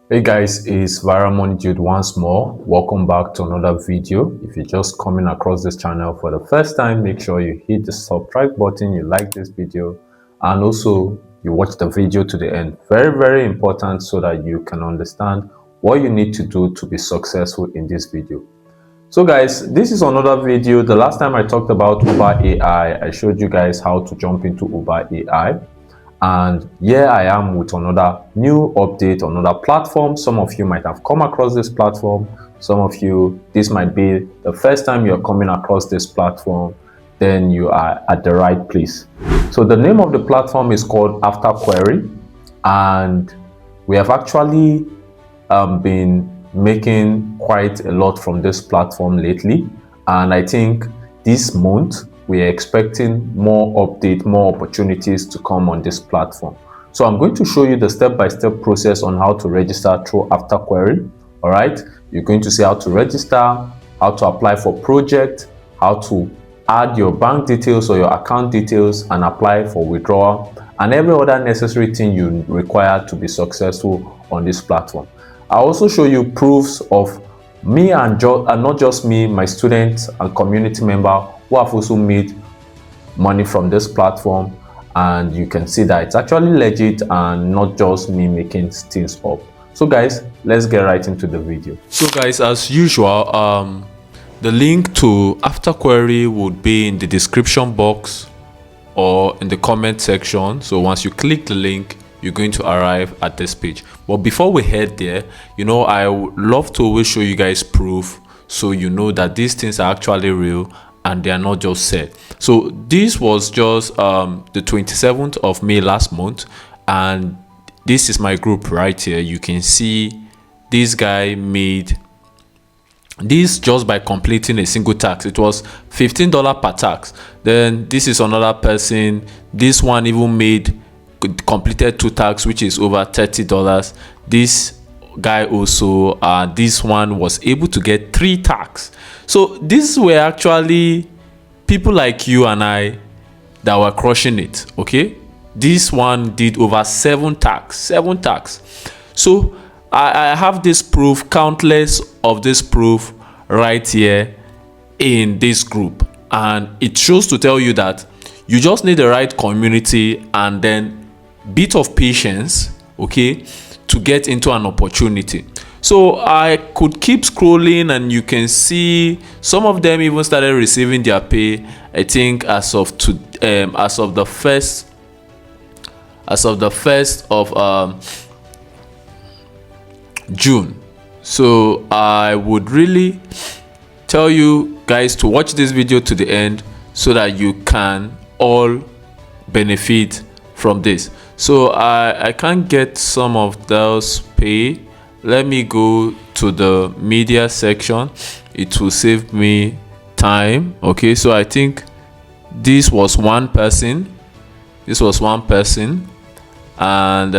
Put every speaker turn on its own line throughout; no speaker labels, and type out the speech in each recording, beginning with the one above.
Hey guys, it's Varamon Jude once more. Welcome back to another video. If you're just coming across this channel for the first time, make sure you hit the subscribe button, you like this video, and also you watch the video to the end. Very important so that you can understand what you need to do to be successful in this video. So guys, this is another video. The last time I talked about Uber AI, I showed you guys how to jump into Uber AI. And here I am with another new update, another platform. Some of you might have come across this platform. Some of you, this might be the first time you're coming across this platform. Then you are at the right place. So the name of the platform is called AfterQuery, and we have actually been making quite a lot from this platform lately. And I think this month we are expecting more update, more opportunities to come on this platform. So I'm going to show you the step-by-step process on how to register through AfterQuery. All right, you're going to see how to register, how to apply for project, how to add your bank details or your account details and apply for withdrawal, and every other necessary thing you require to be successful on this platform. I'll also show you proofs of me and not just me, my students and community member who have also made money from this platform, and you can see that it's actually legit and not just me making things up. So guys, let's get right into the video.
So guys, as usual, the link to AfterQuery would be in the description box or in the comment section. So once you click the link, you're going to arrive at this page. But before we head there, I would love to always show you guys proof so you know that these things are actually real and they are not just said. So this was just the 27th of May last month, and this is my group right here. You can see this guy made this just by completing a single task. It was $15 per task. Then this is another person. This one even completed 2 tasks, which is over $30. This guy also, this one was able to get 3 tasks. So these were actually people like you and I that were crushing it. Okay, this one did over 7 tasks. So I have this proof, countless of this proof right here in this group, and it shows to tell you that you just need the right community and then bit of patience, okay, to get into an opportunity. So I could keep scrolling and you can see some of them even started receiving their pay, I think as of the 1st of June. So I would really tell you guys to watch this video to the end so that you can all benefit from this. So I can't get some of those pay. Let me go to the media section. It will save me time. Okay, so I think this was one person, and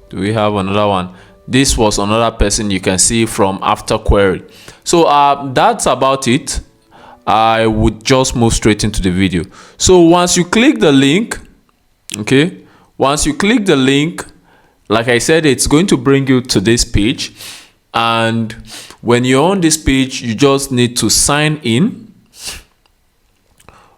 do we have another one? This was another person, you can see from AfterQuery. So that's about it. I would just move straight into the video. So once you click the link, okay, like I said, it's going to bring you to this page, and when you're on this page, you just need to sign in.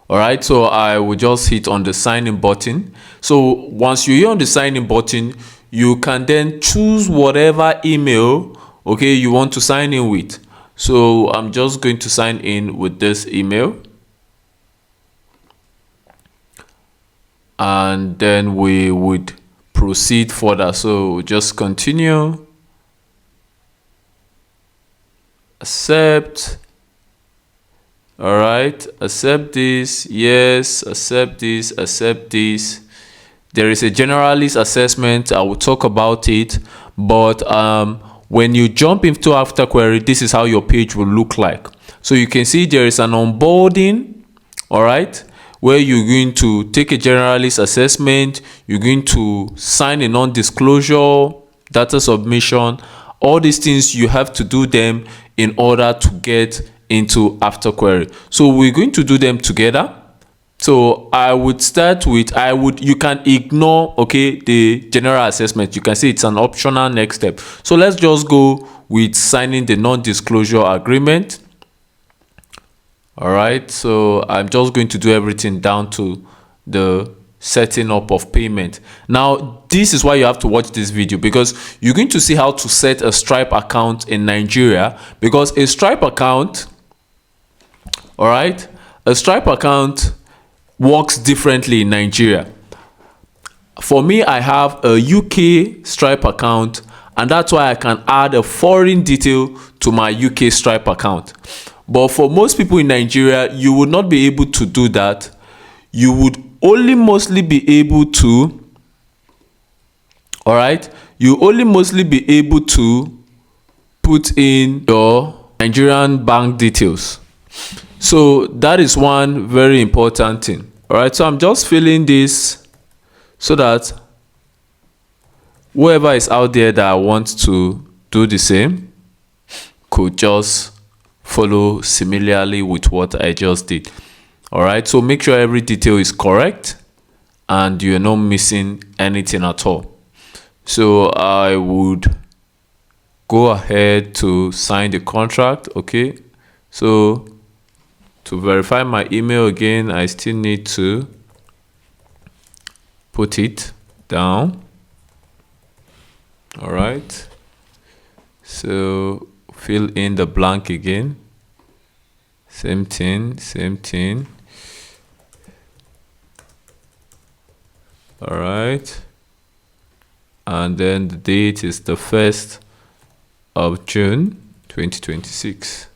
All right, so I will just hit on the sign in button. So once you're here on the sign in button, you can then choose whatever email, okay, you want to sign in with. So I'm just going to sign in with this email, and then we would proceed further. So just continue, accept. All right, accept this, yes, accept this, accept this. There is a generalist assessment. I will talk about it, but when you jump into AfterQuery, this is how your page will look like. So you can see there is an onboarding, all right, where you're going to take a generalist assessment, you're going to sign a non-disclosure, data submission. All these things, you have to do them in order to get into AfterQuery. So we're going to do them together. So I would start with, you can ignore, okay, the general assessment. You can say it's an optional next step. So let's just go with signing the non-disclosure agreement. All right, so I'm just going to do everything down to the setting up of payment. Now, this is why you have to watch this video, because you're going to see how to set a Stripe account in Nigeria, because a Stripe account, all right, a Stripe account works differently in Nigeria. For me, I have a UK Stripe account, and that's why I can add a foreign detail to my UK Stripe account. But for most people in Nigeria, you would not be able to do that. You would only mostly be able to, all right, you only mostly be able to put in your Nigerian bank details. So that is one very important thing. All right, so I'm just filling this so that whoever is out there that wants to do the same could just follow similarly with what I just did. All right, so make sure every detail is correct and you're not missing anything at all. So I would go ahead to sign the contract. Okay, so to verify my email again, I still need to put it down. All right, so fill in the blank again. Same thing. All right, and then the date is the 1st of June 2026.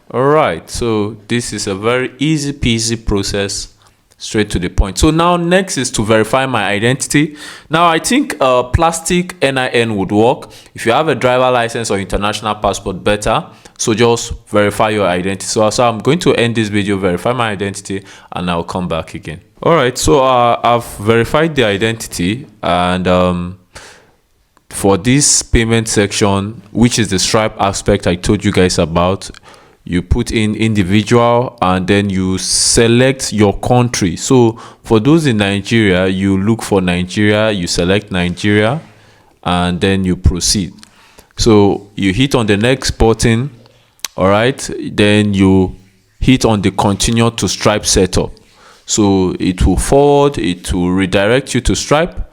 All right, so this is a very easy peasy process, straight to the point. So now next is to verify my identity. Now I think plastic NIN would work. If you have a driver license or international passport, better. So just verify your identity. So I'm going to end this video, verify my identity, and I'll come back again. All right, so I've verified the identity, and for this payment section, which is the Stripe aspect I told you guys about, you put in individual and then you select your country. So for those in Nigeria, you look for Nigeria, you select Nigeria, and then you proceed. So you hit on the next button. All right, then you hit on the continue to Stripe setup. So it will forward, it will redirect you to Stripe,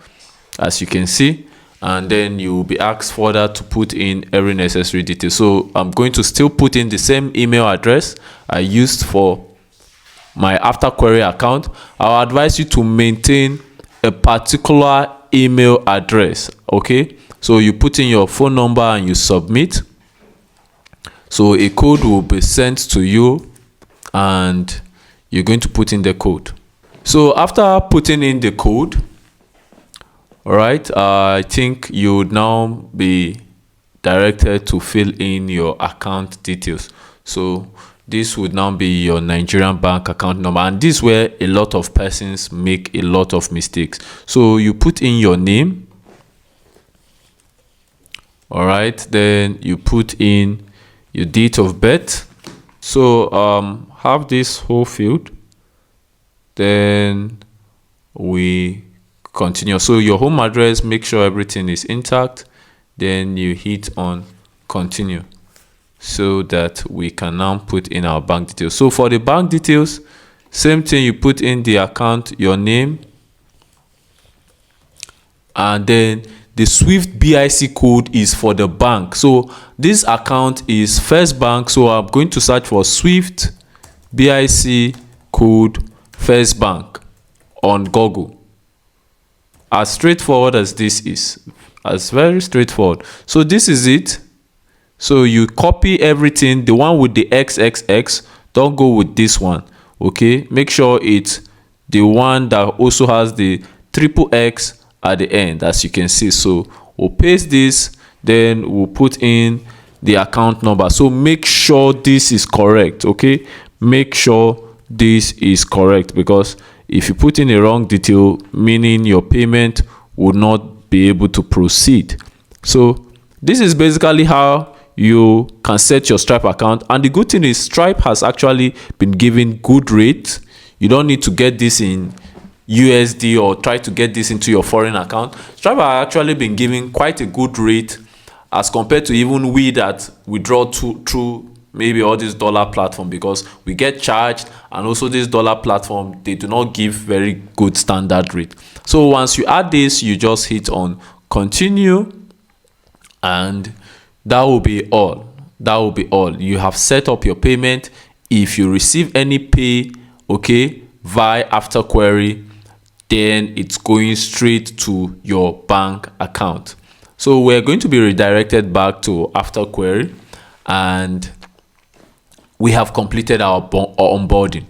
as you can see, and then you will be asked further to put in every necessary detail. So I'm going to still put in the same email address I used for my AfterQuery account. I'll advise you to maintain a particular email address. Okay, so you put in your phone number and you submit. So a code will be sent to you and you're going to put in the code. So after putting in the code, all right, I think you would now be directed to fill in your account details. So this would now be your Nigerian bank account number, and this is where a lot of persons make a lot of mistakes. So you put in your name, all right, then you put in your date of birth. So have this whole field, then we continue. So your home address, make sure everything is intact, then you hit on continue so that we can now put in our bank details. So for the bank details, same thing, you put in the account, your name, and then the Swift BIC code is for the bank. So this account is First Bank, so I'm going to search for Swift BIC code First Bank on Google. As straightforward as this is, as very straightforward. So this is it. So you copy everything, the one with the XXX, don't go with this one. Okay, make sure it's the one that also has the triple X at the end, as you can see. So we'll paste this, then we'll put in the account number. So make sure this is correct. Okay, make sure this is correct, because if you put in a wrong detail, meaning your payment would not be able to proceed. So this is basically how you can set your Stripe account. And the good thing is Stripe has actually been giving good rates. You don't need to get this in USD or try to get this into your foreign account. Stripe have actually been giving quite a good rate as compared to even we that withdraw through maybe all this dollar platform, because we get charged, and also this dollar platform, they do not give very good standard rate. So once you add this, you just hit on continue, and that will be all. That will be all. You have set up your payment. If you receive any pay, okay, via AfterQuery, then it's going straight to your bank account. So we're going to be redirected back to AfterQuery, and we have completed our onboarding.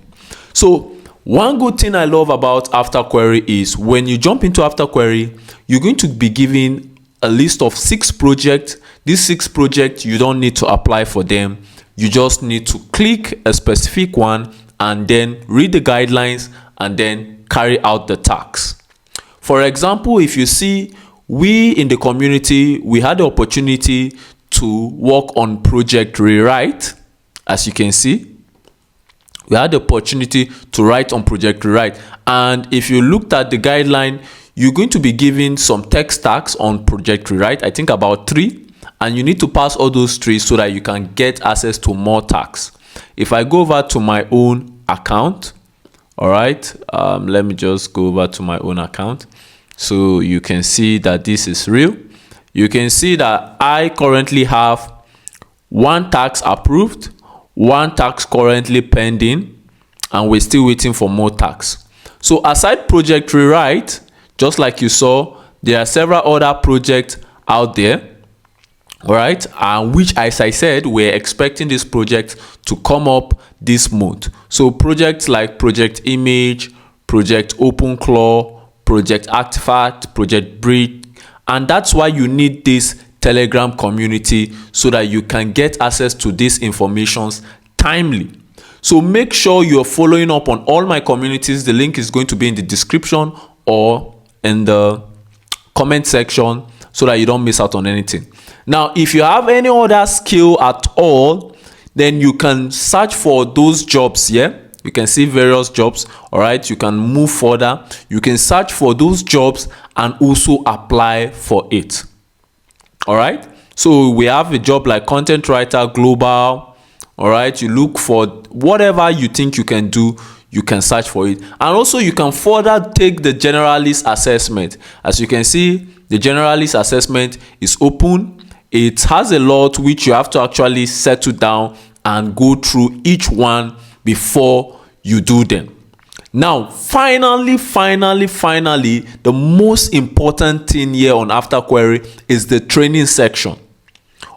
So one good thing I love about AfterQuery is when you jump into AfterQuery, you're going to be given a list of 6 projects. These 6 projects, you don't need to apply for them. You just need to click a specific one and then read the guidelines and then carry out the tasks. For example, if you see, we in the community, we had the opportunity to work on project rewrite. As you can see, we had the opportunity to write on project rewrite. And if you looked at the guideline, you're going to be given some text tags on project rewrite, I think about 3, and you need to pass all those 3 so that you can get access to more tags. If I go over to my own account, all right, let me just go over to my own account so you can see that this is real. You can see that I currently have 1 tax approved, 1 tax currently pending, and we're still waiting for more tax. So aside project rewrite, just like you saw, there are several other projects out there, all right, and which, as I said, we're expecting this project to come up this month. So projects like project image, project OpenClaw, project artifact, project breed, and that's why you need this Telegram community so that you can get access to these informations timely. So make sure you're following up on all my communities. The link is going to be in the description or in the comment section so that you don't miss out on anything. Now, if you have any other skill at all, then you can search for those jobs here. You can see various jobs, all right? You can move further. You can search for those jobs and also apply for it. All right, so we have a job like content writer global. All right, you look for whatever you think you can do, you can search for it. And also you can further take the generalist assessment. As you can see, the generalist assessment is open. It has a lot which you have to actually settle down and go through each one before you do them. Now, finally, the most important thing here on AfterQuery is the training section.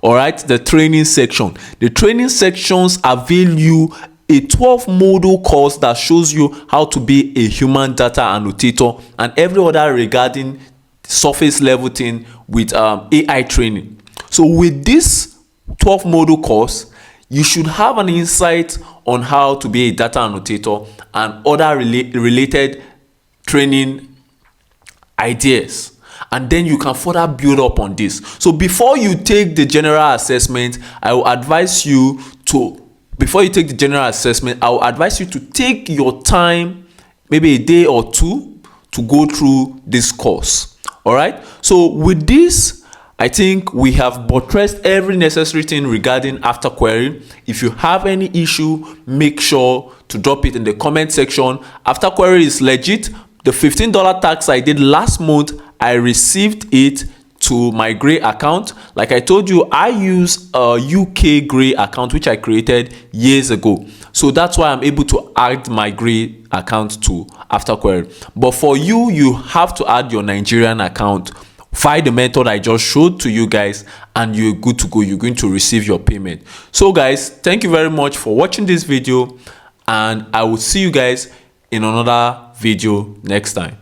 All right, the training section. The training sections avail you a 12-module course that shows you how to be a human data annotator and every other regarding surface level thing with AI training. So with this 12-module course, you should have an insight on how to be a data annotator and other related training ideas. And then you can further build up on this. So before you take the general assessment, I will advise you to, take your time, maybe a day or 2, to go through this course. All right. So with this, I think we have buttressed every necessary thing regarding AfterQuery. If you have any issue, make sure to drop it in the comment section. AfterQuery is legit. The $15 tax I did last month, I received it to my Gray account. Like I told you, I use a UK Gray account which I created years ago. So that's why I'm able to add my Gray account to AfterQuery. But for you, you have to add your Nigerian account via the method I just showed to you guys, and you're good to go. You're going to receive your payment. So guys, thank you very much for watching this video, and I will see you guys in another video next time.